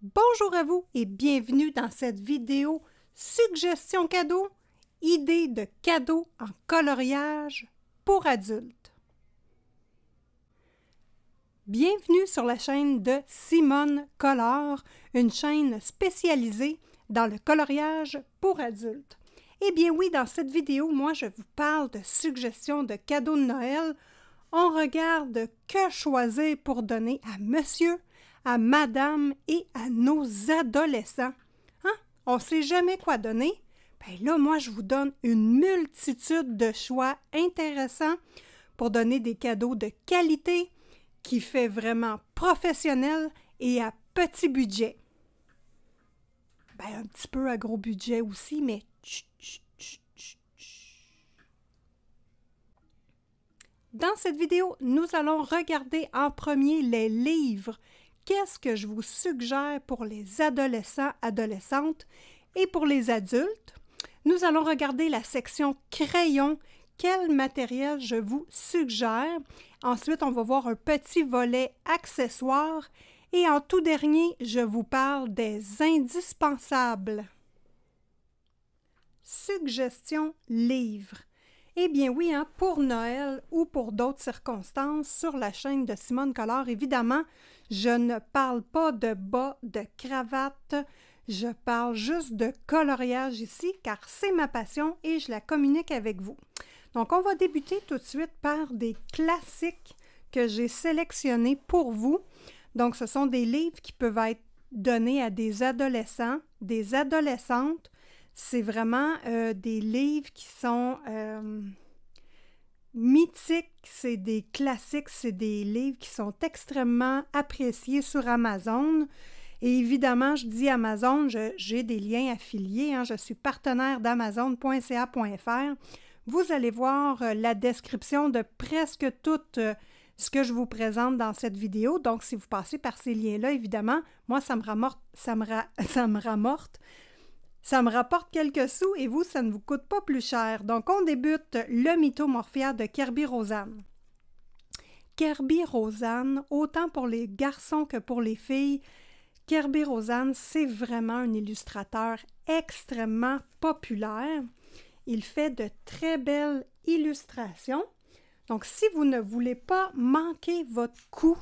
Bonjour à vous et bienvenue dans cette vidéo suggestion cadeau, idée de cadeau en coloriage pour adultes. Bienvenue sur la chaîne de Simone Colore, une chaîne spécialisée dans le coloriage pour adultes. Eh bien oui, dans cette vidéo, moi je vous parle de suggestions de cadeaux de Noël. On regarde que choisir pour donner à monsieur, à madame et à nos adolescents. Hein? On ne sait jamais quoi donner. Bien là, moi, je vous donne une multitude de choix intéressants pour donner des cadeaux de qualité qui fait vraiment professionnel et à petit budget. Bien, un petit peu à gros budget aussi, mais chut, chut, chut, chut, chut. Dans cette vidéo, nous allons regarder en premier les livres. Qu'est-ce que je vous suggère pour les adolescents, adolescentes et pour les adultes? Nous allons regarder la section crayons. Quel matériel je vous suggère? Ensuite, on va voir un petit volet accessoires. Et en tout dernier, je vous parle des indispensables. Suggestion livres. Eh bien oui, hein, pour Noël ou pour d'autres circonstances, sur la chaîne de Simone Colore, évidemment, je ne parle pas de bas, de cravate, je parle juste de coloriage ici, car c'est ma passion et je la communique avec vous. Donc, on va débuter tout de suite par des classiques que j'ai sélectionnés pour vous. Donc, ce sont des livres qui peuvent être donnés à des adolescents, des adolescentes. C'est vraiment des livres qui sont mythiques, c'est des classiques, c'est des livres qui sont extrêmement appréciés sur Amazon. Et évidemment, je dis Amazon, j'ai des liens affiliés, hein, je suis partenaire d'amazon.ca.fr. Vous allez voir la description de presque tout ce que je vous présente dans cette vidéo. Donc, si vous passez par ces liens-là, évidemment, moi, ça me rapporte quelques sous et vous, ça ne vous coûte pas plus cher. Donc, on débute le Mythomorphia de Kerby Rosanes. Kerby Rosanes, autant pour les garçons que pour les filles, Kerby Rosanes, c'est vraiment un illustrateur extrêmement populaire. Il fait de très belles illustrations. Donc, si vous ne voulez pas manquer votre coup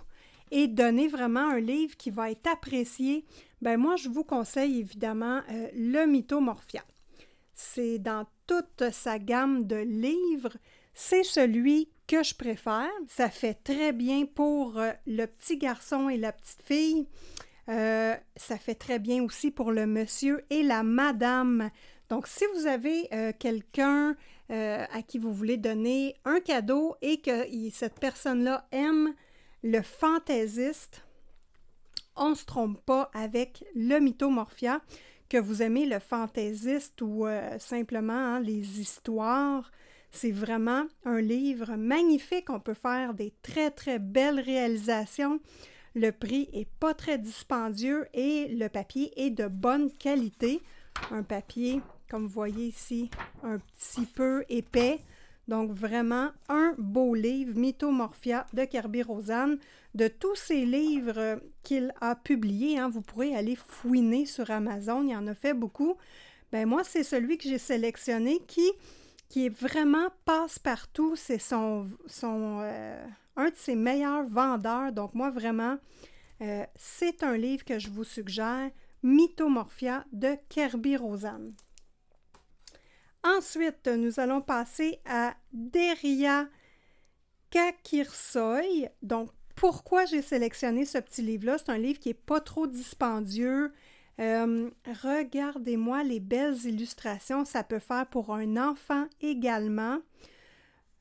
et donner vraiment un livre qui va être apprécié, ben moi, je vous conseille évidemment le Mythomorphia. C'est dans toute sa gamme de livres, c'est celui que je préfère. Ça fait très bien pour le petit garçon et la petite fille. Ça fait très bien aussi pour le monsieur et la madame. Donc, si vous avez quelqu'un à qui vous voulez donner un cadeau et que cette personne-là aime le fantaisiste, on ne se trompe pas avec le Mythomorphia, que vous aimez le fantaisiste ou simplement hein, les histoires. C'est vraiment un livre magnifique. On peut faire des très, très belles réalisations. Le prix n'est pas très dispendieux et le papier est de bonne qualité. Un papier, comme vous voyez ici, un petit peu épais. Donc, vraiment, un beau livre, Mythomorphia de Kerby Rosanes. De tous ces livres qu'il a publiés, hein, vous pourrez aller fouiner sur Amazon, il y en a fait beaucoup. Ben moi, c'est celui que j'ai sélectionné qui est vraiment passe-partout. C'est un de ses meilleurs vendeurs. Donc, moi, vraiment, c'est un livre que je vous suggère, Mythomorphia de Kerby Rosanes. Ensuite, nous allons passer à Deria Kakirsoy. Donc, pourquoi j'ai sélectionné ce petit livre-là? C'est un livre qui n'est pas trop dispendieux. Regardez-moi les belles illustrations. Ça peut faire pour un enfant également.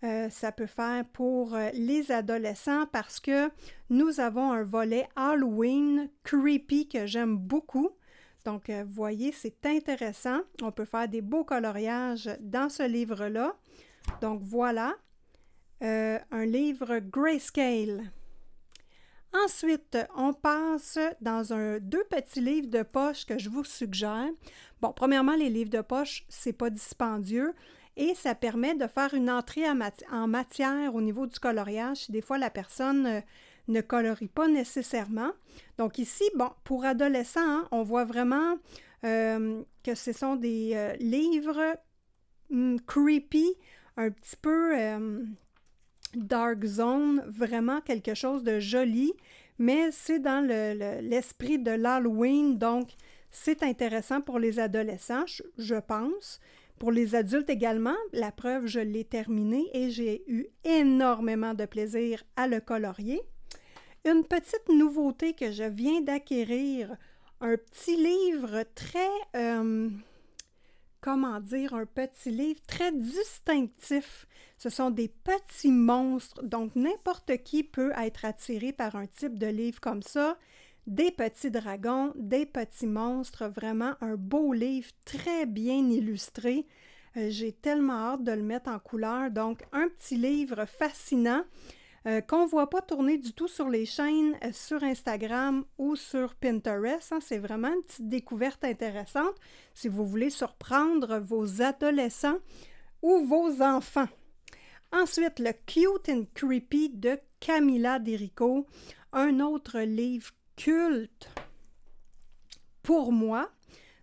Ça peut faire pour les adolescents parce que nous avons un volet Halloween creepy que j'aime beaucoup. Donc, vous voyez, c'est intéressant. On peut faire des beaux coloriages dans ce livre-là. Donc, voilà, un livre Grayscale. Ensuite, on passe dans deux petits livres de poche que je vous suggère. Bon, premièrement, les livres de poche, c'est pas dispendieux et ça permet de faire une entrée en matière au niveau du coloriage. Si des fois la personne ne colorie pas nécessairement. Donc ici, bon, pour adolescents, hein, on voit vraiment que ce sont des livres creepy, un petit peu dark zone, vraiment quelque chose de joli, mais c'est dans l'esprit de l'Halloween, donc c'est intéressant pour les adolescents, je pense. Pour les adultes également, la preuve, je l'ai terminé et j'ai eu énormément de plaisir à le colorier. Une petite nouveauté que je viens d'acquérir, un petit livre très, comment dire, un petit livre très distinctif. Ce sont des petits monstres, donc n'importe qui peut être attiré par un type de livre comme ça. Des petits dragons, des petits monstres, vraiment un beau livre très bien illustré. J'ai tellement hâte de le mettre en couleur. Donc, un petit livre fascinant qu'on ne voit pas tourner du tout sur les chaînes sur Instagram ou sur Pinterest. Hein. C'est vraiment une petite découverte intéressante si vous voulez surprendre vos adolescents ou vos enfants. Ensuite, le Cute and Creepy de Camilla Derico, un autre livre culte pour moi.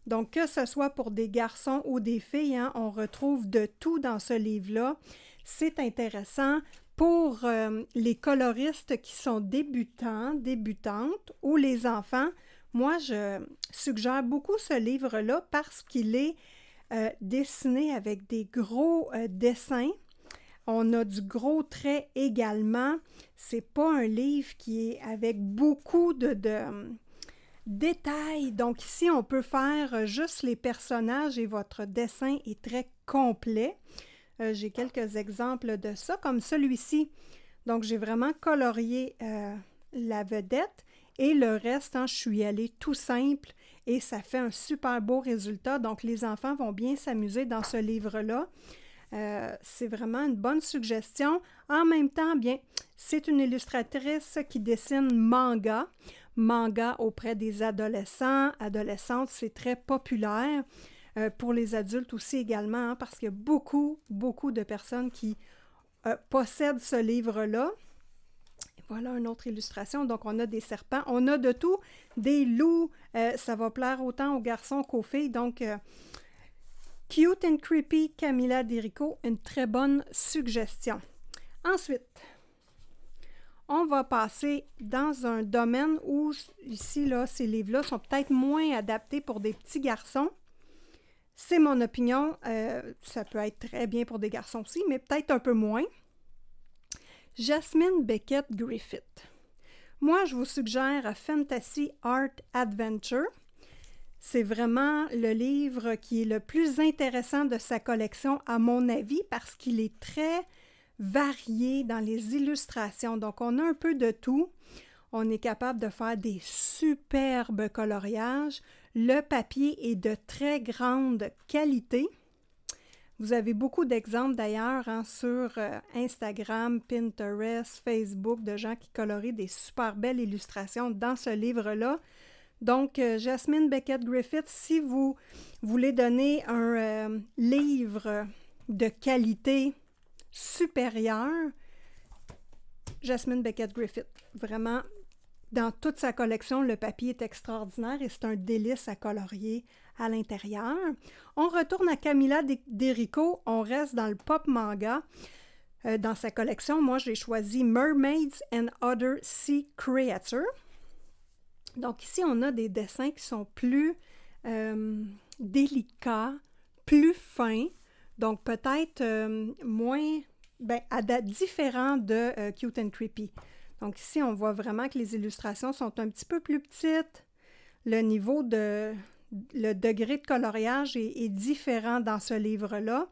Donc, que ce soit pour des garçons ou des filles, hein, on retrouve de tout dans ce livre-là. C'est intéressant pour les coloristes qui sont débutants, débutantes ou les enfants. Moi, je suggère beaucoup ce livre-là parce qu'il est dessiné avec des gros dessins. On a du gros trait également. C'est pas un livre qui est avec beaucoup de détails. Donc ici, on peut faire juste les personnages et votre dessin est très complet. J'ai quelques exemples de ça, comme celui-ci. Donc, j'ai vraiment colorié la vedette et le reste, hein, je suis allée tout simple et ça fait un super beau résultat. Donc, les enfants vont bien s'amuser dans ce livre-là. C'est vraiment une bonne suggestion. En même temps, bien, c'est une illustratrice qui dessine manga. Manga auprès des adolescents, adolescentes, c'est très populaire. Pour les adultes aussi également, hein, parce qu'il y a beaucoup, beaucoup de personnes qui possèdent ce livre-là. Voilà une autre illustration. Donc, on a des serpents, on a de tout, des loups. Ça va plaire autant aux garçons qu'aux filles. Donc, Cute and Creepy, Camilla Derico, une très bonne suggestion. Ensuite, on va passer dans un domaine où, ici, là, ces livres-là sont peut-être moins adaptés pour des petits garçons. C'est mon opinion. Ça peut être très bien pour des garçons aussi, mais peut-être un peu moins. Jasmine Beckett Griffith. Moi, je vous suggère Fantasy Art Adventure. C'est vraiment le livre qui est le plus intéressant de sa collection, à mon avis, parce qu'il est très varié dans les illustrations. Donc, on a un peu de tout. On est capable de faire des superbes coloriages. Le papier est de très grande qualité. Vous avez beaucoup d'exemples d'ailleurs hein, sur Instagram, Pinterest, Facebook, de gens qui colorient des super belles illustrations dans ce livre-là. Donc, Jasmine Beckett Griffith, si vous voulez donner un livre de qualité supérieure, Jasmine Beckett Griffith, vraiment, dans toute sa collection, le papier est extraordinaire et c'est un délice à colorier à l'intérieur. On retourne à Camilla Derico, on reste dans le pop manga. Dans sa collection, moi, j'ai choisi Mermaids and Other Sea Creatures. Donc ici, on a des dessins qui sont plus délicats, plus fins, donc peut-être moins, différents de Cute and Creepy. Donc ici, on voit vraiment que les illustrations sont un petit peu plus petites. Le degré de coloriage est différent dans ce livre-là.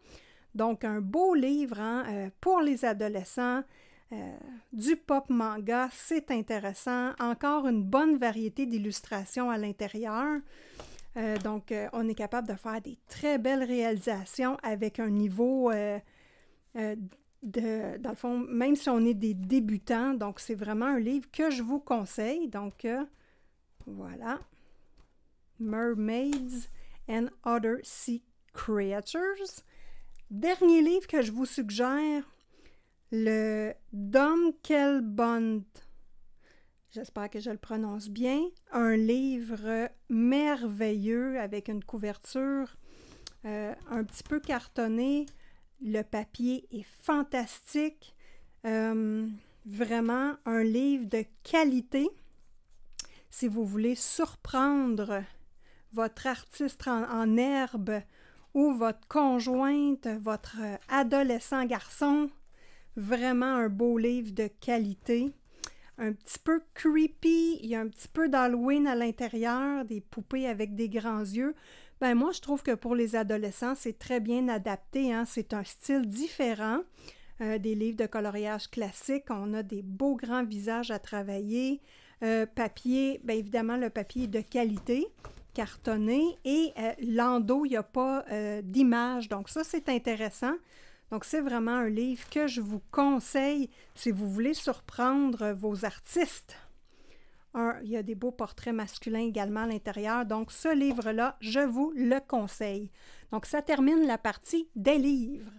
Donc, un beau livre hein, pour les adolescents, du pop manga, c'est intéressant. Encore une bonne variété d'illustrations à l'intérieur. Donc, on est capable de faire des très belles réalisations avec un niveau dans le fond, même si on est des débutants. Donc, c'est vraiment un livre que je vous conseille. Donc, voilà. Mermaids and Other Sea Creatures. Dernier livre que je vous suggère, le Domkelbund. j'espère que je le prononce bien, un livre merveilleux avec une couverture un petit peu cartonnée. Le papier est fantastique. Vraiment un livre de qualité. Si vous voulez surprendre votre artiste en herbe ou votre conjointe, votre adolescent garçon, vraiment un beau livre de qualité. Un petit peu creepy, il y a un petit peu d'Halloween à l'intérieur, des poupées avec des grands yeux. Ben moi, je trouve que pour les adolescents, c'est très bien adapté, hein? C'est un style différent des livres de coloriage classiques. On a des beaux grands visages à travailler. Papier, bien évidemment, le papier est de qualité, cartonné, et l'endos, il n'y a pas d'image. Donc ça, c'est intéressant. Donc, c'est vraiment un livre que je vous conseille si vous voulez surprendre vos artistes. Il y a des beaux portraits masculins également à l'intérieur. Donc, ce livre-là, je vous le conseille. Donc, ça termine la partie des livres.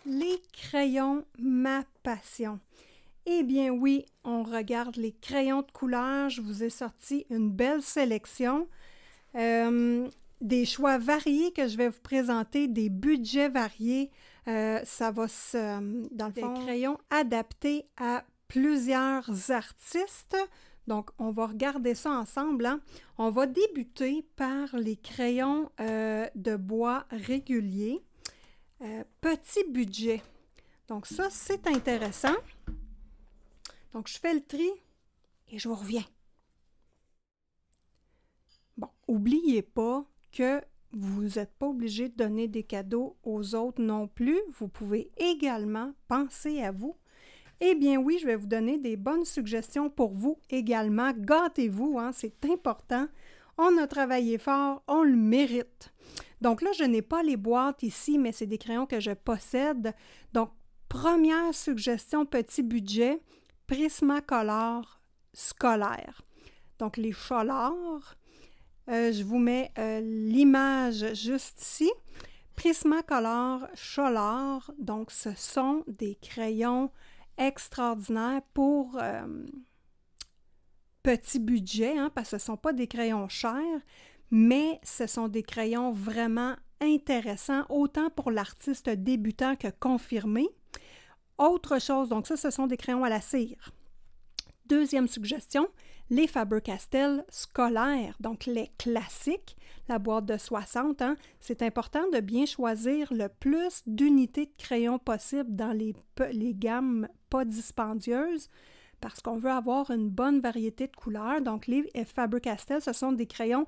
Les crayons, ma passion. Eh bien oui, on regarde les crayons de couleur. Je vous ai sorti une belle sélection. Des choix variés que je vais vous présenter, des budgets variés. Ça va dans le fond, des crayons adaptés à plusieurs artistes. Donc, on va regarder ça ensemble. Hein? On va débuter par les crayons de bois réguliers. Petit budget. Donc, ça, c'est intéressant. Donc, je fais le tri et je vous reviens. Bon, n'oubliez pas que vous n'êtes pas obligé de donner des cadeaux aux autres non plus. Vous pouvez également penser à vous. Eh bien oui, je vais vous donner des bonnes suggestions pour vous également. Gâtez-vous, hein, c'est important. On a travaillé fort, on le mérite. Donc là, je n'ai pas les boîtes ici, mais c'est des crayons que je possède. Donc, première suggestion, petit budget, Prismacolor scolaire. Donc, les Cholars. Je vous mets l'image juste ici. Prismacolor Cholars, donc ce sont des crayons extraordinaires pour petit budget, hein, parce que ce ne sont pas des crayons chers, mais ce sont des crayons vraiment intéressants, autant pour l'artiste débutant que confirmé. Autre chose, donc ça, ce sont des crayons à la cire. Deuxième suggestion, les Faber-Castell scolaires, donc les classiques, la boîte de 60. Hein, c'est important de bien choisir le plus d'unités de crayons possible dans les gammes pas dispendieuses parce qu'on veut avoir une bonne variété de couleurs. Donc, les Faber-Castell, ce sont des crayons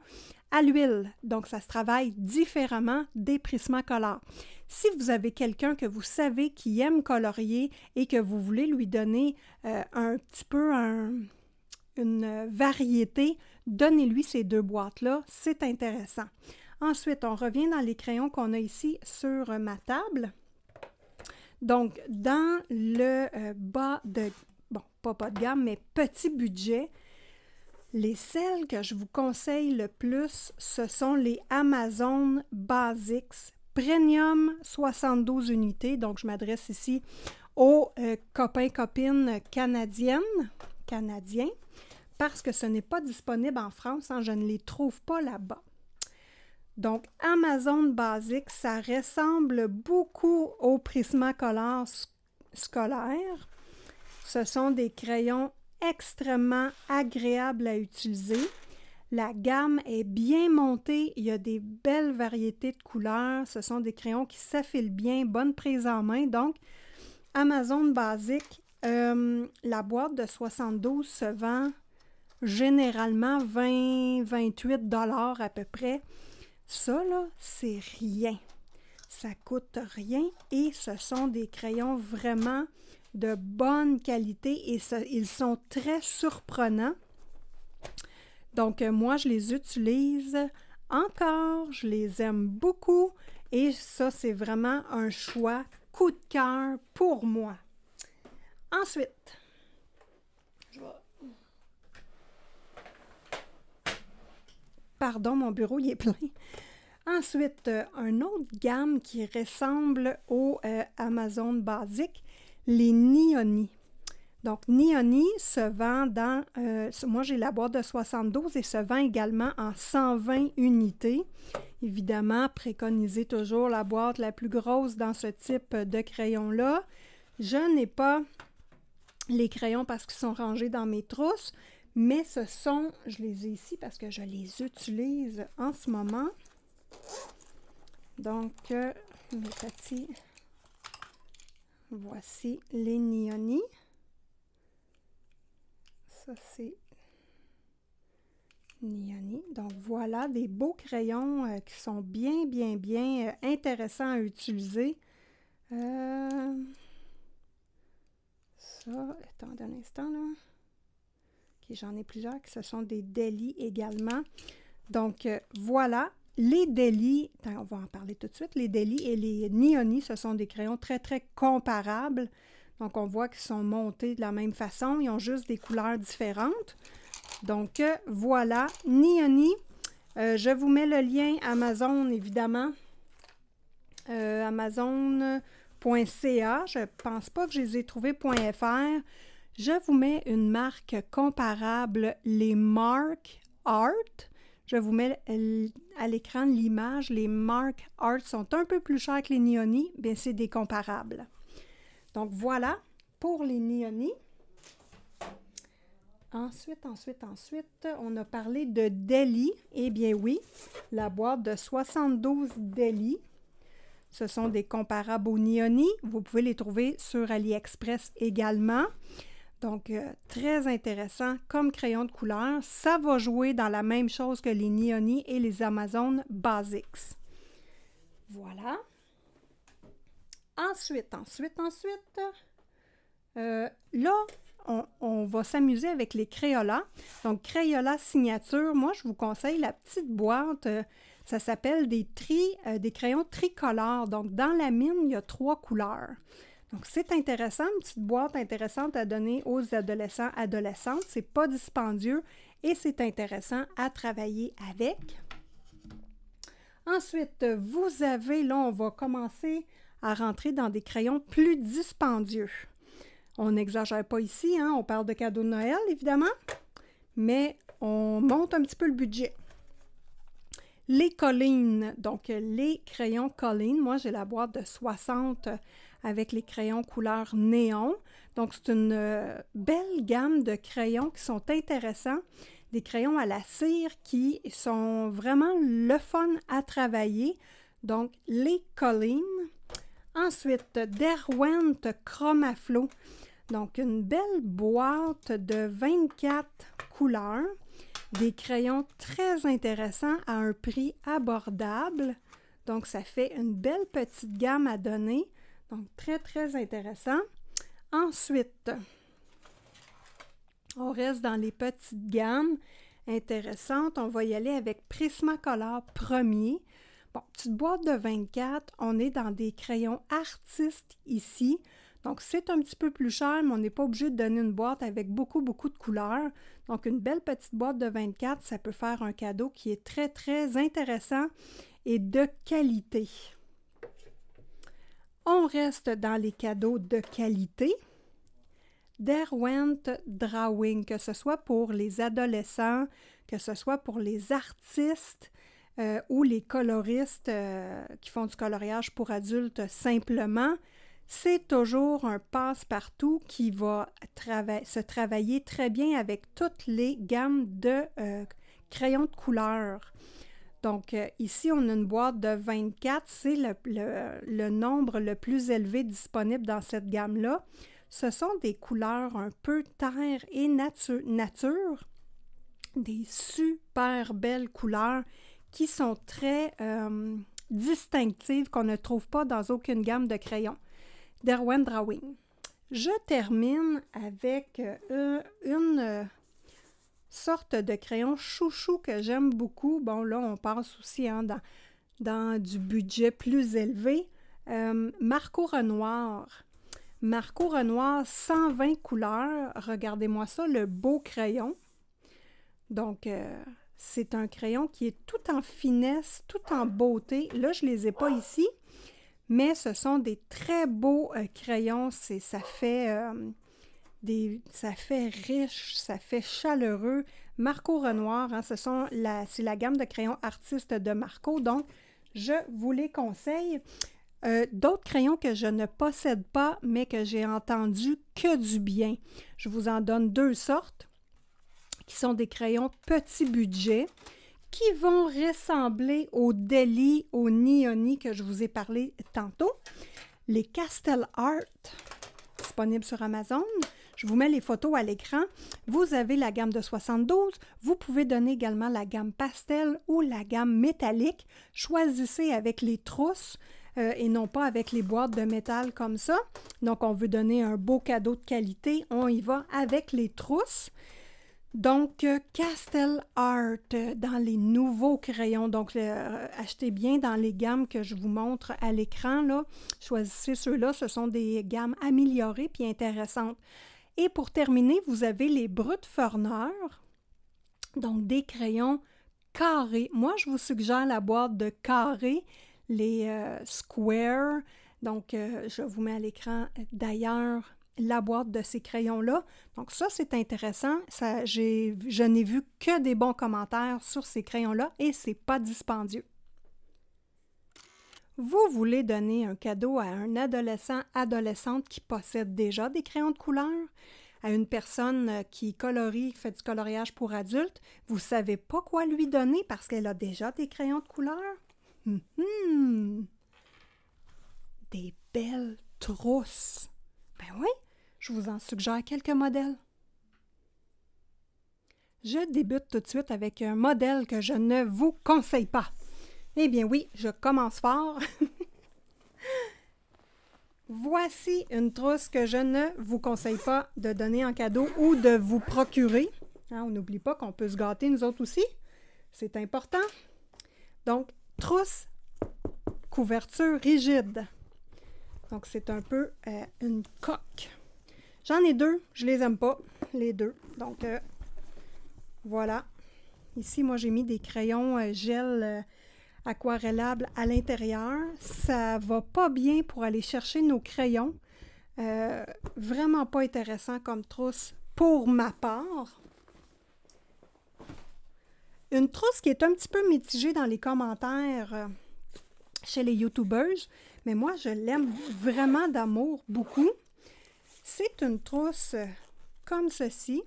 à l'huile. Donc, ça se travaille différemment des Prismacolor. Si vous avez quelqu'un que vous savez qui aime colorier et que vous voulez lui donner un petit peu une variété, donnez-lui ces deux boîtes-là, c'est intéressant. Ensuite, on revient dans les crayons qu'on a ici sur ma table. Donc, dans le bas de, bon, pas bas de gamme, mais petit budget, les celles que je vous conseille le plus, ce sont les Amazon Basics Premium 72 unités. Donc, je m'adresse ici aux copains-copines canadiens, parce que ce n'est pas disponible en France, hein, je ne les trouve pas là-bas. Donc, Amazon Basics, ça ressemble beaucoup au Prismacolor scolaire. Ce sont des crayons extrêmement agréables à utiliser. La gamme est bien montée, il y a des belles variétés de couleurs. Ce sont des crayons qui s'affilent bien, bonne prise en main. Donc, Amazon Basics, la boîte de 72 se vend généralement 20-28 $ à peu près. Ça, là, c'est rien. Ça coûte rien et ce sont des crayons vraiment de bonne qualité et ils sont très surprenants. Donc, moi, je les utilise encore, je les aime beaucoup et ça, c'est vraiment un choix coup de cœur pour moi. Ensuite, pardon, mon bureau, il est plein. Ensuite, une autre gamme qui ressemble au Amazon Basics, les Nioni. Donc, Nioni se vend dans... moi, j'ai la boîte de 72 et se vend également en 120 unités. Évidemment, préconisez toujours la boîte la plus grosse dans ce type de crayon-là. Je n'ai pas les crayons parce qu'ils sont rangés dans mes trousses, mais ce sont... Je les ai ici parce que je les utilise en ce moment. Donc, mes petits... Voici les Nioni. Ça, c'est Nioni. Donc, voilà des beaux crayons qui sont bien intéressants à utiliser. Ça, attendez un instant, là. OK, j'en ai plusieurs qui ce sont des Deli également. Donc, voilà. Les Deli, on va en parler tout de suite. Les Deli et les Nioni, ce sont des crayons très comparables. Donc, on voit qu'ils sont montés de la même façon. Ils ont juste des couleurs différentes. Donc, voilà, Nioni. Je vous mets le lien Amazon, évidemment. Amazon.ca. Je ne pense pas que je les ai trouvés .fr. Je vous mets une marque comparable, les Mark Art. Je vous mets à l'écran l'image. Les Mark Art sont un peu plus chers que les Nioni. Bien, c'est des comparables. Donc, voilà pour les Nioni. Ensuite, on a parlé de Deli. Eh bien oui, la boîte de 72 Deli. Ce sont des comparables aux Nioni. Vous pouvez les trouver sur AliExpress également. Donc, très intéressant comme crayon de couleur. Ça va jouer dans la même chose que les Nioni et les Amazon Basics. Voilà. Ensuite, là, on va s'amuser avec les Crayola. Donc, Crayola signature, moi, je vous conseille la petite boîte. Ça s'appelle des crayons tricolores. Donc, dans la mine, il y a 3 couleurs. Donc, c'est intéressant, une petite boîte intéressante à donner aux adolescents, adolescentes. C'est pas dispendieux et c'est intéressant à travailler avec. Ensuite, vous avez, là, on va commencer à rentrer dans des crayons plus dispendieux. On n'exagère pas ici, hein? On parle de cadeaux de Noël, évidemment, mais on monte un petit peu le budget. Les Colleen, donc les crayons Colleen, moi j'ai la boîte de 60 avec les crayons couleur néon. Donc c'est une belle gamme de crayons qui sont intéressants. Des crayons à la cire qui sont vraiment le fun à travailler. Donc les Colleen. Ensuite, Derwent Chromaflow. Donc, une belle boîte de 24 couleurs. Des crayons très intéressants à un prix abordable. Donc, ça fait une belle petite gamme à donner. Donc, très intéressant. Ensuite, on reste dans les petites gammes intéressantes. On va y aller avec Prismacolor premier. Bon, petite boîte de 24, on est dans des crayons artistes ici. Donc, c'est un petit peu plus cher, mais on n'est pas obligé de donner une boîte avec beaucoup de couleurs. Donc, une belle petite boîte de 24, ça peut faire un cadeau qui est très intéressant et de qualité. On reste dans les cadeaux de qualité. Derwent Drawing, que ce soit pour les adolescents, que ce soit pour les artistes, ou les coloristes qui font du coloriage pour adultes simplement, c'est toujours un passe-partout qui va se travailler très bien avec toutes les gammes de crayons de couleur. Donc, ici, on a une boîte de 24, c'est le nombre le plus élevé disponible dans cette gamme-là. Ce sont des couleurs un peu terre et nature, des super belles couleurs qui sont très distinctives, qu'on ne trouve pas dans aucune gamme de crayons. Derwent Drawing. Je termine avec une sorte de crayon chouchou que j'aime beaucoup. Bon, là, on passe aussi hein, dans du budget plus élevé. Marco Renoir. Marco Renoir, 120 couleurs. Regardez-moi ça, le beau crayon. Donc, c'est un crayon qui est tout en finesse, tout en beauté. Là, je ne les ai pas ici, mais ce sont des très beaux crayons. Ça fait ça fait riche, ça fait chaleureux. Marco Renoir, hein, c'est la gamme de crayons artistes de Marco, donc je vous les conseille. D'autres crayons que je ne possède pas, mais que j'ai entendu que du bien. Je vous en donne 2 sortes, qui sont des crayons petit budget, qui vont ressembler au Deli, au Neoni que je vous ai parlé tantôt. Les Castel Art, disponibles sur Amazon. Je vous mets les photos à l'écran. Vous avez la gamme de 72. Vous pouvez donner également la gamme pastel ou la gamme métallique. Choisissez avec les trousses et non pas avec les boîtes de métal comme ça. Donc, on veut donner un beau cadeau de qualité. On y va avec les trousses. Donc, Castel Art dans les nouveaux crayons. Donc, achetez bien dans les gammes que je vous montre à l'écran, là. Choisissez ceux-là. Ce sont des gammes améliorées puis intéressantes. Et pour terminer, vous avez les Brut Forner. Donc, des crayons carrés. Moi, je vous suggère la boîte de carrés, les Square. Donc, je vous mets à l'écran d'ailleurs la boîte de ces crayons-là. Donc ça, c'est intéressant. Je n'ai vu que des bons commentaires sur ces crayons-là et c'est pas dispendieux. Vous voulez donner un cadeau à un adolescent, adolescente qui possède déjà des crayons de couleur, à une personne qui colorie, qui fait du coloriage pour adultes, vous ne savez pas quoi lui donner parce qu'elle a déjà des crayons de couleur? Des belles trousses. Ben oui, je vous en suggère quelques modèles. Je débute tout de suite avec un modèle que je ne vous conseille pas. Eh bien oui, je commence fort. Voici une trousse que je ne vous conseille pas de donner en cadeau ou de vous procurer. Hein, on n'oublie pas qu'on peut se gâter nous autres aussi. C'est important. Donc, trousse, couverture rigide. Donc, c'est un peu une coque. J'en ai 2, je les aime pas, les 2. Donc, voilà. Ici, moi, j'ai mis des crayons gel aquarellables à l'intérieur. Ça va pas bien pour aller chercher nos crayons. Vraiment pas intéressant comme trousse pour ma part. Une trousse qui est un petit peu mitigée dans les commentaires chez les YouTubers, mais moi, je l'aime vraiment d'amour, beaucoup. C'est une trousse comme ceci.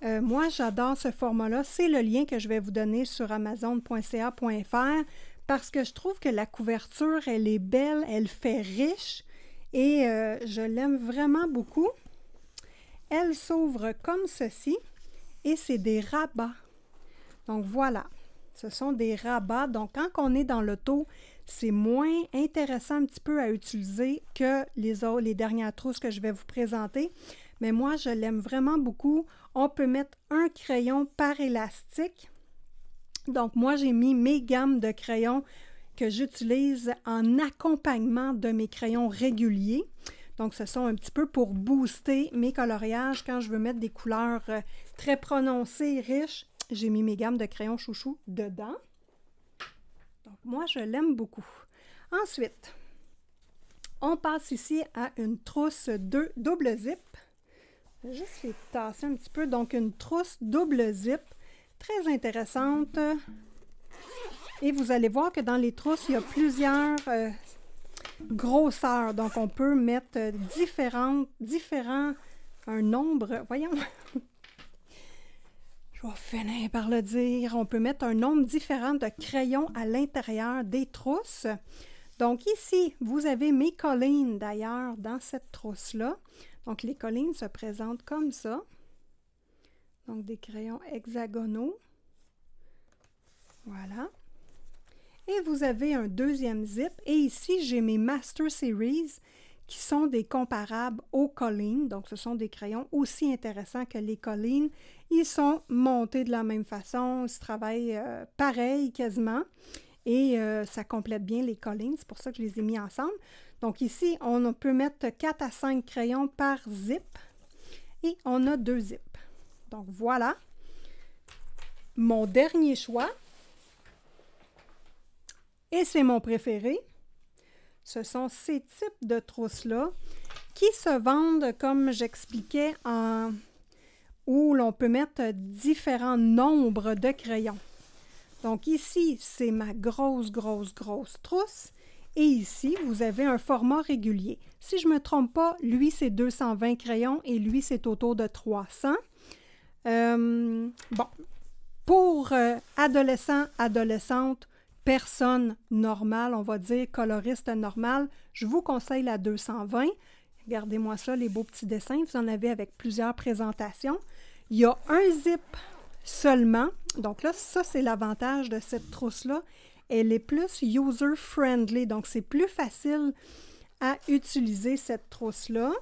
Moi, j'adore ce format-là. C'est le lien que je vais vous donner sur amazon.ca.fr parce que je trouve que la couverture, elle est belle, elle fait riche et je l'aime vraiment beaucoup. Elle s'ouvre comme ceci et c'est des rabats. Donc voilà, ce sont des rabats. Donc quand on est dans l'auto, c'est moins intéressant un petit peu à utiliser que les dernières trousses que je vais vous présenter. Mais moi, je l'aime vraiment beaucoup. On peut mettre un crayon par élastique. Donc, moi, j'ai mis mes gammes de crayons que j'utilise en accompagnement de mes crayons réguliers. Donc, ce sont un petit peu pour booster mes coloriages quand je veux mettre des couleurs très prononcées, riches. J'ai mis mes gammes de crayons chouchou dedans. Donc, moi, je l'aime beaucoup. Ensuite, on passe ici à une trousse de double zip. Je vais juste les tasser un petit peu. Donc, une trousse double zip, très intéressante. Et vous allez voir que dans les trousses, il y a plusieurs grosseurs. Donc, on peut mettre un nombre. Voyons. Je vais finir par le dire. On peut mettre un nombre différent de crayons à l'intérieur des trousses. Donc, ici, vous avez mes collines d'ailleurs dans cette trousse-là. Donc, les collines se présentent comme ça. Donc, des crayons hexagonaux. Voilà. Et vous avez un deuxième zip. Et ici, j'ai mes Master Series qui sont des comparables aux collines. Donc, ce sont des crayons aussi intéressants que les collines. Ils sont montés de la même façon. Ils se travaillent pareil quasiment. Et ça complète bien les collines. C'est pour ça que je les ai mis ensemble. Donc ici, on peut mettre 4 à 5 crayons par zip et on a 2 zips. Donc voilà, mon dernier choix, et c'est mon préféré, ce sont ces types de trousses-là qui se vendent, comme j'expliquais, où l'on peut mettre différents nombres de crayons. Donc ici, c'est ma grosse trousse. Et ici, vous avez un format régulier. Si je ne me trompe pas, lui, c'est 220 crayons et lui, c'est autour de 300. Bon, pour adolescents, adolescentes, personnes normales, on va dire coloriste normal, je vous conseille la 220. Regardez-moi ça, les beaux petits dessins. Vous en avez avec plusieurs présentations. Il y a un zip seulement. Donc là, ça, c'est l'avantage de cette trousse-là. Elle est plus user-friendly, donc c'est plus facile à utiliser cette trousse-là.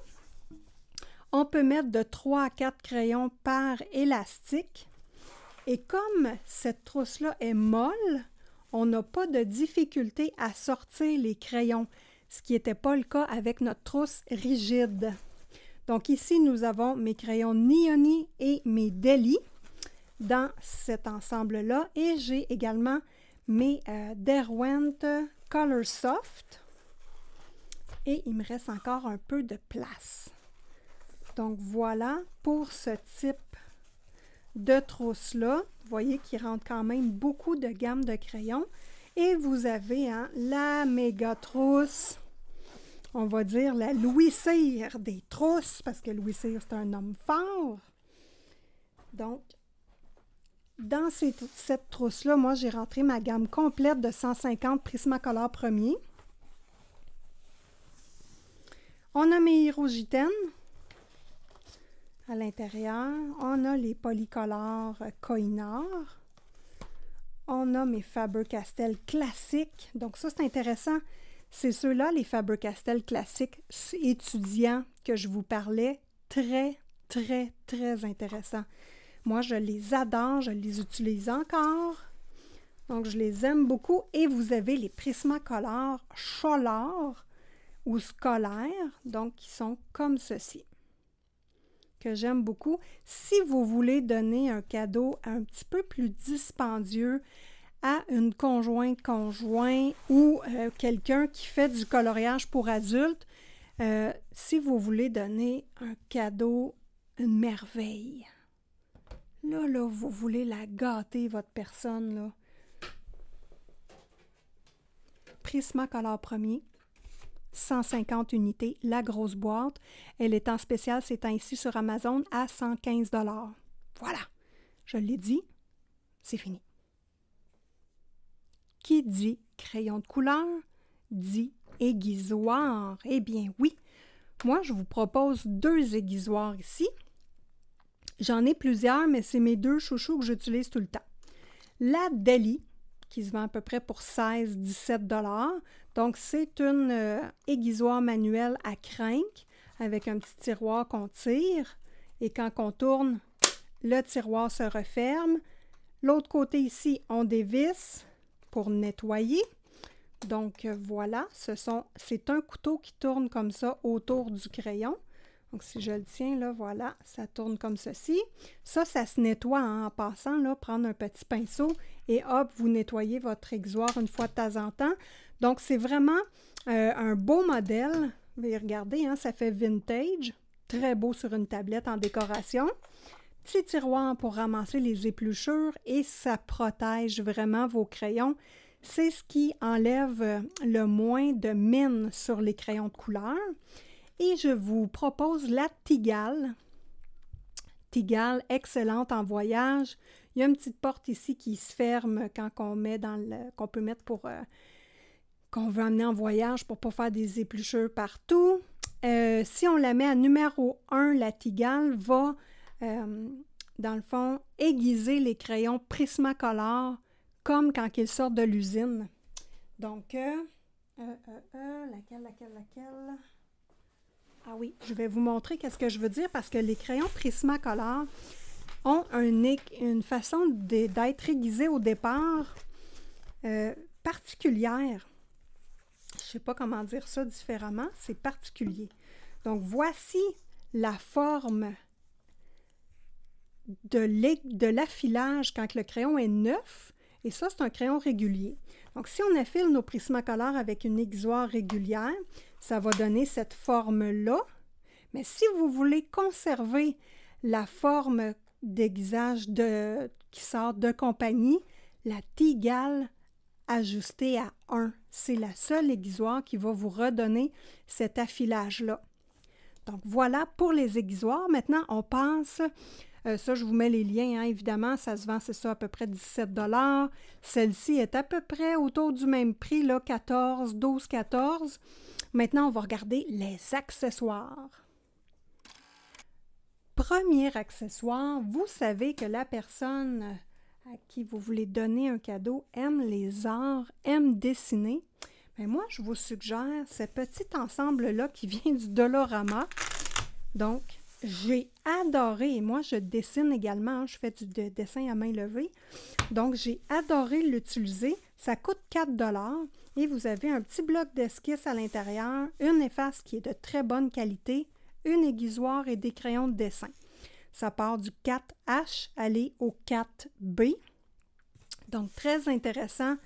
On peut mettre de 3 à 4 crayons par élastique. Et comme cette trousse-là est molle, on n'a pas de difficulté à sortir les crayons, ce qui n'était pas le cas avec notre trousse rigide. Donc ici, nous avons mes crayons Neoni et mes Deli dans cet ensemble-là. Et j'ai également mes Derwent Color Soft. Et il me reste encore un peu de place. Donc voilà pour ce type de trousse-là. Vous voyez qu'il rentre quand même beaucoup de gamme de crayons. Et vous avez la méga trousse, on va dire la Louis Cyr des trousses, parce que Louis Cyr, c'est un homme fort. Donc, dans cette trousse-là, moi, j'ai rentré ma gamme complète de 150 Prismacolor premier. On a mes Hyrogitènes à l'intérieur. On a les Polycolor Koh-i-Noor. On a mes Faber-Castell classiques. Donc ça, c'est intéressant. C'est ceux-là, les Faber-Castell classiques étudiants que je vous parlais. Très intéressants. Moi, je les adore, je les utilise encore. Donc, je les aime beaucoup. Et vous avez les Prismacolor Cholor ou scolaires, donc qui sont comme ceci, que j'aime beaucoup. Si vous voulez donner un cadeau un petit peu plus dispendieux à une conjointe, conjoint ou quelqu'un qui fait du coloriage pour adultes, si vous voulez donner un cadeau, une merveille, là, vous voulez la gâter, votre personne, là. Prismacolor premier, 150 unités, la grosse boîte. Elle est en spécial ces temps-ci sur Amazon à 115 $. Voilà, je l'ai dit, c'est fini. Qui dit crayon de couleur, dit aiguisoir. Eh bien oui, moi je vous propose 2 aiguisoirs ici. J'en ai plusieurs, mais c'est mes 2 chouchous que j'utilise tout le temps. La Deli, qui se vend à peu près pour 16-17 $. Donc, c'est une aiguisoire manuelle à crinque avec un petit tiroir qu'on tire. Et quand on tourne, le tiroir se referme. L'autre côté ici, on dévisse pour nettoyer. Donc, voilà, c'est un couteau qui tourne comme ça autour du crayon. Donc, si je le tiens, là, voilà, ça tourne comme ceci. Ça se nettoie en passant, là, prendre un petit pinceau et hop, vous nettoyez votre aiguisoire une fois de temps en temps. Donc, c'est vraiment un beau modèle. Mais regardez, ça fait vintage. Très beau sur une tablette en décoration. Petit tiroir pour ramasser les épluchures et ça protège vraiment vos crayons. C'est ce qui enlève le moins de mine sur les crayons de couleur. Et je vous propose la Tigale. Tigale, excellente en voyage. Il y a une petite porte ici qui se ferme quand on met qu'on peut mettre pour qu'on veut amener en voyage pour ne pas faire des épluchures partout. Si on la met à numéro 1, la Tigale va, dans le fond, aiguiser les crayons Prismacolor comme quand ils sortent de l'usine. Donc, laquelle? Ah oui, je vais vous montrer qu'est-ce que je veux dire parce que les crayons Prismacolor ont une façon d'être aiguisés au départ particulière. Je ne sais pas comment dire ça différemment, c'est particulier. Donc, voici la forme de l'affilage quand le crayon est neuf. Et ça, c'est un crayon régulier. Donc, si on affile nos Prismacolor avec une aiguisoire régulière, ça va donner cette forme-là Mais si vous voulez conserver la forme d'aiguisage qui sort de compagnie, la Tigale ajustée à 1, c'est la seule aiguisoire qui va vous redonner cet affilage-là. Donc voilà pour les aiguisoires. Maintenant, on passe, ça je vous mets les liens, hein, évidemment, ça se vend, c'est ça, à peu près 17 $. Celle-ci est à peu près autour du même prix, là, 12-14. Maintenant, on va regarder les accessoires. Premier accessoire, vous savez que la personne à qui vous voulez donner un cadeau aime les arts, aime dessiner. Mais moi, je vous suggère ce petit ensemble-là qui vient du Dollarama. Donc, j'ai adoré, et moi, je dessine également, hein, je fais du dessin à main levée. Donc, j'ai adoré l'utiliser. Ça coûte 4 $ et vous avez un petit bloc d'esquisse à l'intérieur, une efface qui est de très bonne qualité, une aiguisoire et des crayons de dessin. Ça part du 4H, aller au 4B. Donc, très intéressant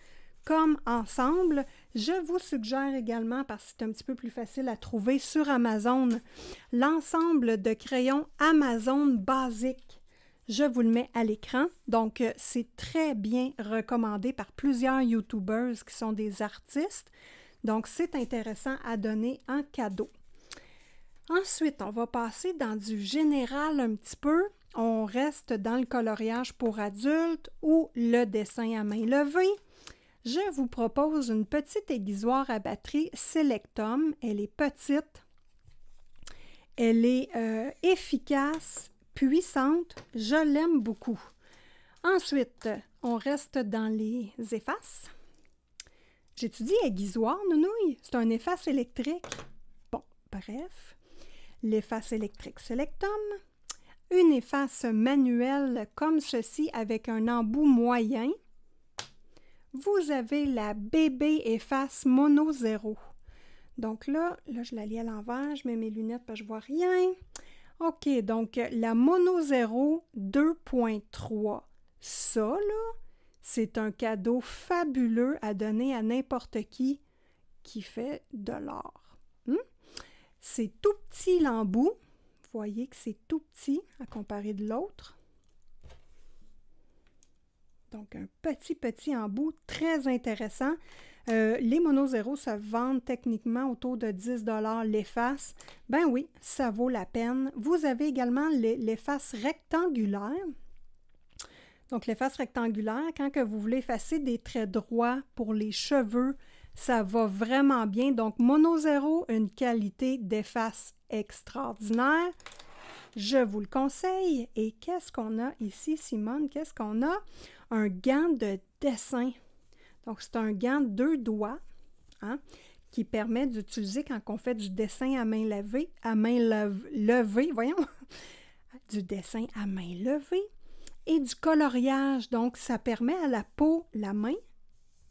comme ensemble. Je vous suggère également, parce que c'est un petit peu plus facile à trouver sur Amazon, l'ensemble de crayons Amazon basique. Je vous le mets à l'écran. Donc, c'est très bien recommandé par plusieurs YouTubers qui sont des artistes. Donc, c'est intéressant à donner en cadeau. Ensuite, on va passer dans du général un petit peu. On reste dans le coloriage pour adultes ou le dessin à main levée. Je vous propose une petite aiguisoire à batterie Selectum. Elle est petite, elle est efficace, puissante. Je l'aime beaucoup. Ensuite, on reste dans les effaces. J'étudie aiguisoire, nounouille. C'est un efface électrique. Bon, bref. L'efface électrique Selectum. Une efface manuelle comme ceci avec un embout moyen. Vous avez la bébé efface Mono 0. Donc là, je la lis à l'envers, je mets mes lunettes parce que je vois rien. OK, donc la Mono 0 2.3. Ça, là, c'est un cadeau fabuleux à donner à n'importe qui fait de l'art. C'est tout petit l'embout. Vous voyez que c'est tout petit à comparer de l'autre. Donc, un petit embout très intéressant. Les Mono 0 se vendent techniquement autour de 10 $ l'efface. Ben oui, ça vaut la peine. Vous avez également l'efface rectangulaire. Donc, l'efface rectangulaire, quand que vous voulez effacer des traits droits pour les cheveux, ça va vraiment bien. Donc, Mono 0, une qualité d'efface extraordinaire. Je vous le conseille. Et qu'est-ce qu'on a ici, Simone? Qu'est-ce qu'on a? Un gant de dessin. Donc, c'est un gant 2 doigts, hein, qui permet d'utiliser quand on fait du dessin à main levée, voyons, du dessin à main levée et du coloriage. Donc, ça permet à la peau, la main,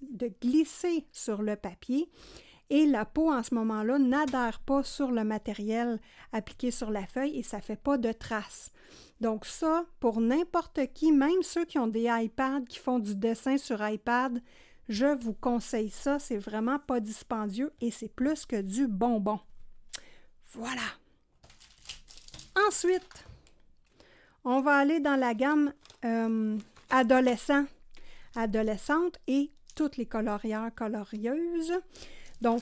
de glisser sur le papier et la peau, en ce moment-là, n'adhère pas sur le matériel appliqué sur la feuille et ça ne fait pas de traces. Donc ça, pour n'importe qui, même ceux qui ont des iPads, qui font du dessin sur iPad, je vous conseille ça. C'est vraiment pas dispendieux et c'est plus que du bonbon. Voilà. Ensuite, on va aller dans la gamme adolescente et toutes les colorières colorieuses. Donc,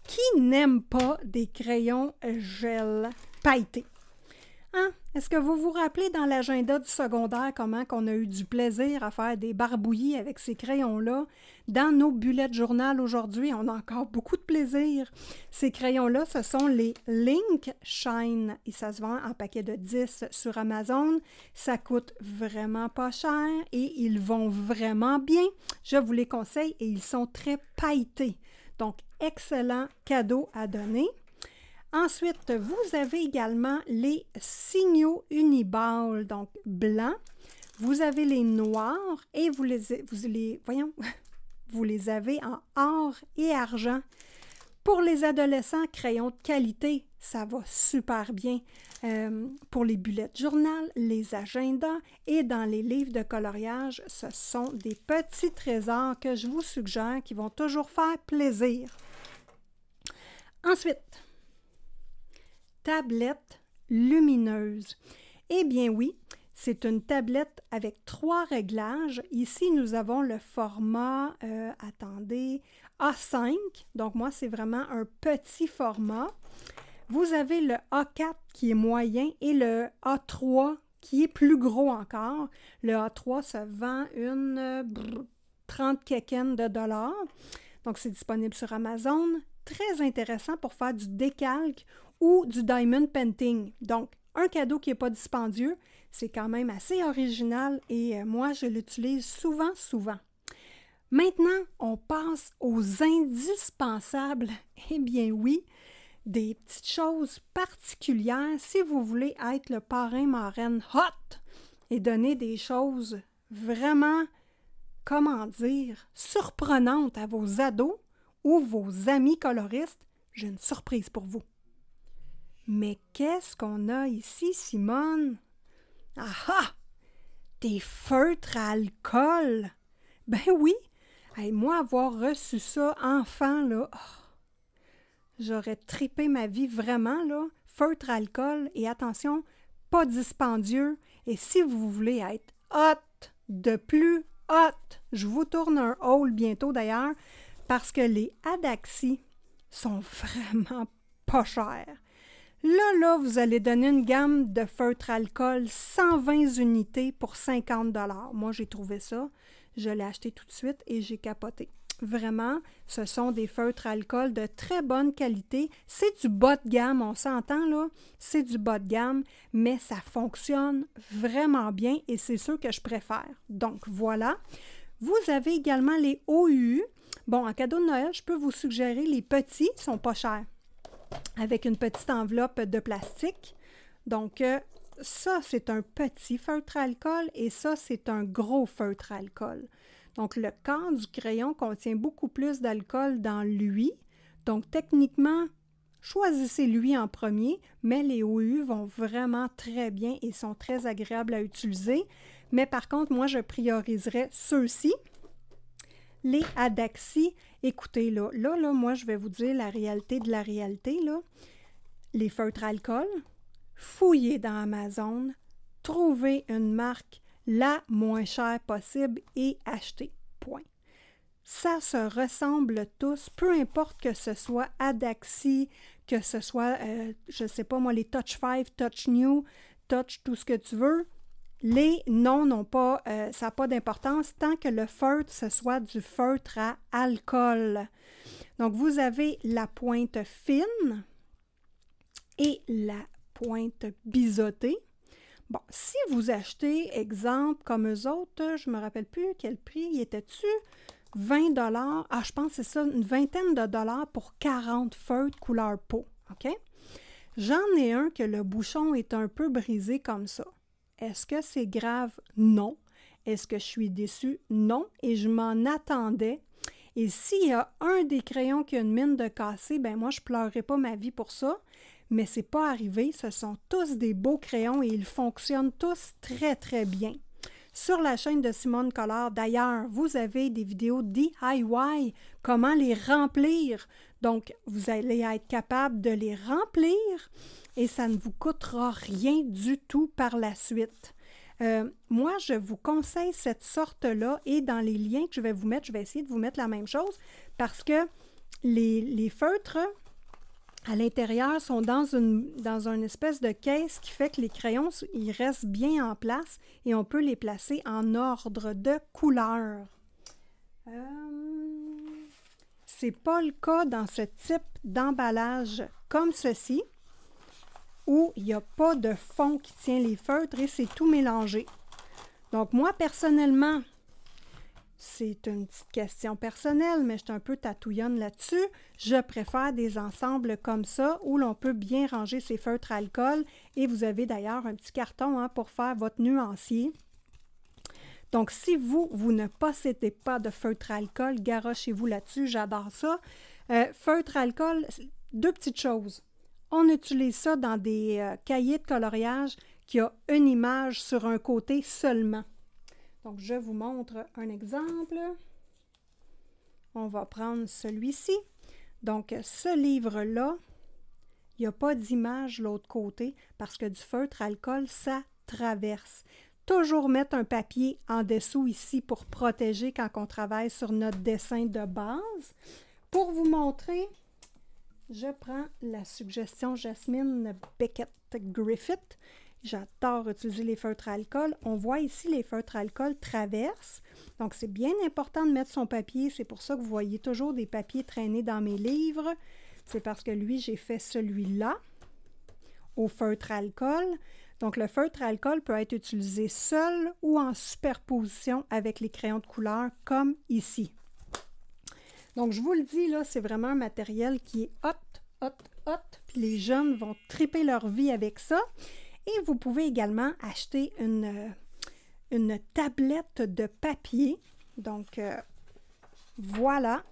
qui n'aime pas des crayons gel pailletés? Hein? Est-ce que vous vous rappelez dans l'agenda du secondaire comment qu'on a eu du plaisir à faire des barbouillis avec ces crayons-là? Dans nos bullets de journal aujourd'hui, on a encore beaucoup de plaisir. Ces crayons-là, ce sont les Link Shine et ça se vend en paquet de 10 sur Amazon. Ça coûte vraiment pas cher et ils vont vraiment bien. Je vous les conseille et ils sont très pailletés. Donc, excellent cadeau à donner. Ensuite, vous avez également les signaux Uniball, donc blancs. Vous avez les noirs et vous les avez en or et argent. Pour les adolescents, crayons de qualité, ça va super bien pour les bullets de journal, les agendas et dans les livres de coloriage. Ce sont des petits trésors que je vous suggère qui vont toujours faire plaisir. Ensuite, tablette lumineuse. Eh bien oui, c'est une tablette avec 3 réglages. Ici, nous avons le format, attendez, A5. Donc moi, c'est vraiment un petit format. Vous avez le A4 qui est moyen et le A3 qui est plus gros encore. Le A3 se vend une 30 quéquennes de dollars. Donc, c'est disponible sur Amazon. Très intéressant pour faire du décalque ou du diamond painting. Donc, un cadeau qui n'est pas dispendieux, c'est quand même assez original et moi, je l'utilise souvent. Maintenant, on passe aux indispensables. Eh bien oui, des petites choses particulières si vous voulez être le parrain-marraine hot et donner des choses vraiment, comment dire, surprenantes à vos ados ou vos amis coloristes. J'ai une surprise pour vous. Mais qu'est-ce qu'on a ici, Simone? Ah ah! Des feutres à alcool! Ben oui! Hey, moi, avoir reçu ça enfant, là, j'aurais tripé ma vie vraiment, là. Feutre à alcool et attention, pas dispendieux. Et si vous voulez être hot, de plus hot, je vous tourne un haul bientôt d'ailleurs, parce que les Adaxi sont vraiment pas chers. Là, vous allez donner une gamme de feutres à alcool 120 unités pour 50 $. Moi, j'ai trouvé ça. Je l'ai acheté tout de suite et j'ai capoté. Vraiment, ce sont des feutres à alcool de très bonne qualité. C'est du bas de gamme, on s'entend là, c'est du bas de gamme, mais ça fonctionne vraiment bien et c'est ceux que je préfère. Donc voilà. Vous avez également les OU. Bon, en cadeau de Noël, je peux vous suggérer les petits, ils sont pas chers, avec une petite enveloppe de plastique. Donc, ça, c'est un petit feutre à alcool et ça, c'est un gros feutre à alcool. Donc, le corps du crayon contient beaucoup plus d'alcool dans l'UI. Donc, techniquement, choisissez l'UI en premier, mais les OU vont vraiment très bien et sont très agréables à utiliser. Mais par contre, moi, je prioriserais ceux-ci. Les Adaxi, écoutez, là, moi, je vais vous dire la réalité de la réalité, là. Les feutres à alcool, fouillez dans Amazon, trouvez une marque la moins chère possible et achetez. Point. Ça se ressemble tous, peu importe que ce soit Adaxi, que ce soit, je ne sais pas moi, les Touch 5, Touch New, Touch tout ce que tu veux. Les noms n'ont pas, ça n'a pas d'importance tant que le feutre, ce soit du feutre à alcool. Donc, vous avez la pointe fine et la pointe biseautée. Bon, si vous achetez, exemple, comme eux autres, je ne me rappelle plus quel prix, il était-tu 20 $? Ah, je pense que c'est ça, une vingtaine de dollars pour 40 feutres couleur peau, OK? J'en ai un que le bouchon est un peu brisé comme ça. Est-ce que c'est grave? Non. Est-ce que je suis déçue? Non. Et je m'en attendais. Et s'il y a un des crayons qui a une mine de cassé, ben moi, je ne pleurerai pas ma vie pour ça. Mais ce n'est pas arrivé. Ce sont tous des beaux crayons et ils fonctionnent tous très, très bien. Sur la chaîne de Simone Collard, d'ailleurs, vous avez des vidéos DIY, comment les remplir. Donc, vous allez être capable de les remplir et ça ne vous coûtera rien du tout par la suite. Moi, je vous conseille cette sorte-là et dans les liens que je vais vous mettre, je vais essayer de vous mettre la même chose parce que les feutres à l'intérieur sont dans une espèce de caisse qui fait que les crayons, ils restent bien en place et on peut les placer en ordre de couleur. C'est pas le cas dans ce type d'emballage comme ceci, où il n'y a pas de fond qui tient les feutres et c'est tout mélangé. Donc moi, personnellement, c'est une petite question personnelle, mais je suis un peu tatouillonne là-dessus. Je préfère des ensembles comme ça, où l'on peut bien ranger ses feutres à alcool. Et vous avez d'ailleurs un petit carton pour faire votre nuancier. Donc, si vous ne possédez pas de feutre à alcool, garochez-vous là-dessus, j'adore ça. Feutre à alcool, deux petites choses. On utilise ça dans des cahiers de coloriage qui a une image sur un côté seulement. Donc, je vous montre un exemple. On va prendre celui-ci. Donc, ce livre-là, Il n'y a pas d'image de l'autre côté parce que du feutre alcool, ça traverse. Toujours mettre un papier en dessous ici pour protéger quand on travaille sur notre dessin de base. Pour vous montrer, je prends la suggestion Jasmine Beckett-Griffith. J'adore utiliser les feutres alcool. On voit ici les feutres alcool traversent. Donc, c'est bien important de mettre son papier. C'est pour ça que vous voyez toujours des papiers traîner dans mes livres. C'est parce que lui, j'ai fait celui-là au feutre alcool. Donc, le feutre alcool peut être utilisé seul ou en superposition avec les crayons de couleur, comme ici. Donc, je vous le dis, là, c'est vraiment un matériel qui est hot. Puis les jeunes vont triper leur vie avec ça. Et vous pouvez également acheter une tablette de papier. Donc, voilà.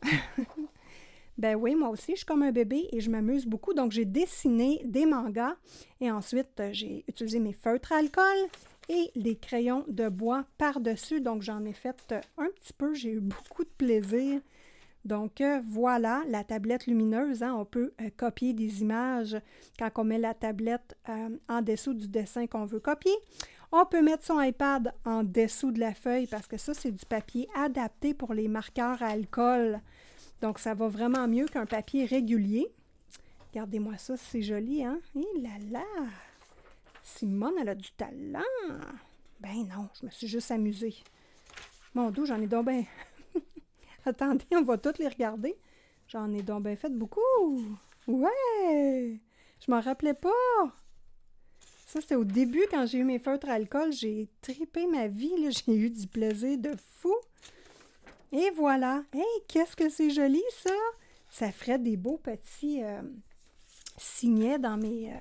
Ben oui, moi aussi, je suis comme un bébé et je m'amuse beaucoup. Donc, j'ai dessiné des mangas et ensuite, j'ai utilisé mes feutres à alcool et les crayons de bois par-dessus. Donc, j'en ai fait un petit peu. J'ai eu beaucoup de plaisir. Donc, voilà la tablette lumineuse. Hein, on peut copier des images quand on met la tablette en dessous du dessin qu'on veut copier. On peut mettre son iPad en dessous de la feuille parce que ça, c'est du papier adapté pour les marqueurs à alcool. Donc, ça va vraiment mieux qu'un papier régulier. Regardez-moi ça, c'est joli, hein? Hé là là! Simone, elle a du talent! Ben non, je me suis juste amusée. Mon Dieu, j'en ai donc ben... Attendez, on va toutes les regarder. J'en ai donc ben fait beaucoup! Ouais! Je m'en rappelais pas! Ça, c'était au début, quand j'ai eu mes feutres à alcool. J'ai tripé ma vie, là. J'ai eu du plaisir de fou! Et voilà! Hey, qu'est-ce que c'est joli, ça! Ça ferait des beaux petits signets dans mes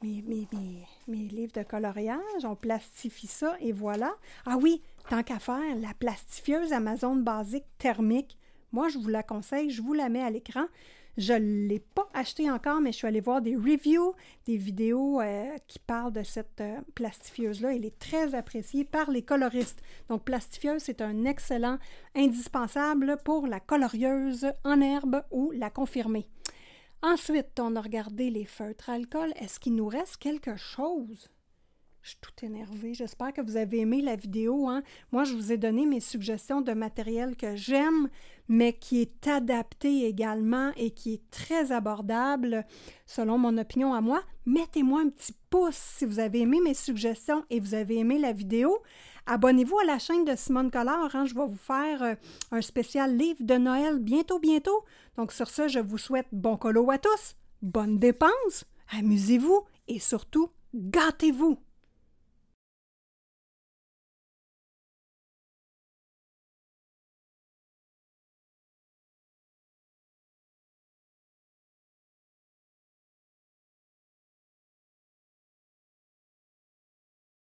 livres de coloriage. On plastifie ça et voilà. Ah oui, tant qu'à faire, la plastifieuse Amazon Basic thermique. Moi, je vous la conseille, je vous la mets à l'écran. Je ne l'ai pas achetée encore, mais je suis allée voir des reviews, des vidéos qui parlent de cette plastifieuse-là. Elle est très appréciée par les coloristes. Donc, plastifieuse, c'est un excellent indispensable pour la colorieuse en herbe ou la confirmée. Ensuite, on a regardé les feutres à alcool. Est-ce qu'il nous reste quelque chose? Je suis toute énervée. J'espère que vous avez aimé la vidéo. Hein? Moi, je vous ai donné mes suggestions de matériel que j'aime, mais qui est adapté également et qui est très abordable, selon mon opinion à moi. Mettez-moi un petit pouce si vous avez aimé mes suggestions et vous avez aimé la vidéo. Abonnez-vous à la chaîne de Simone Collard. Hein? Je vais vous faire un spécial livre de Noël bientôt. Donc, sur ce, je vous souhaite bon colo à tous, bonnes dépenses, amusez-vous et surtout, gâtez-vous!